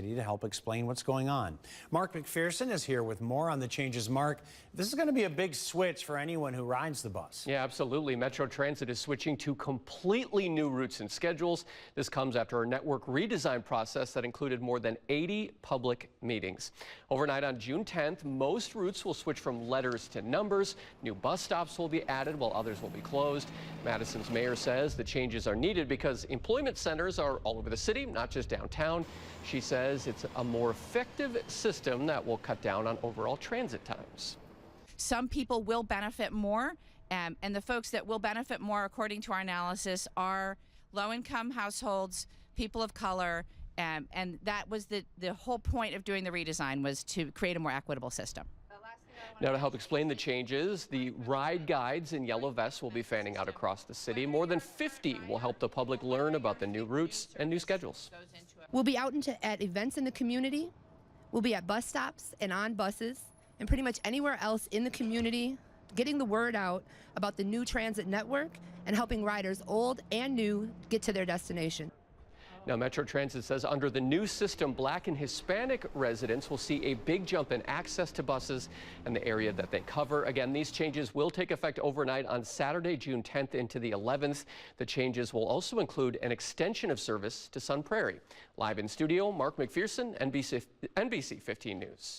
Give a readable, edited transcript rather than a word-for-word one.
to help explain what's going on. Mark McPherson is here with more on the changes. Mark, this is going to be a big switch for anyone who rides the bus. Yeah, absolutely. Metro Transit is switching to completely new routes and schedules. This comes after a network redesign process that included more than 80 public meetings. Overnight on June 10th, most routes will switch from letters to numbers. New bus stops will be added while others will be closed. Madison's mayor says the changes are needed because employment centers are all over the city, not just downtown. She says it's a more effective system that will cut down on overall transit times. Some people will benefit more, and the folks that will benefit more, according to our analysis, are low-income households, people of color, and that was the whole point of doing the redesign, was to create a more equitable system. Now, to help explain the changes, the ride guides in yellow vests will be fanning out across the city. More than 50 will help the public learn about the new routes and new schedules. We'll be out at events in the community. We'll be at bus stops and on buses and pretty much anywhere else in the community, getting the word out about the new transit network and helping riders old and new get to their destination. Now, Metro Transit says under the new system, Black and Hispanic residents will see a big jump in access to buses and the area that they cover. Again, these changes will take effect overnight on Saturday, June 10th into the 11th. The changes will also include an extension of service to Sun Prairie. Live in studio, Mark McPherson, NBC 15 News.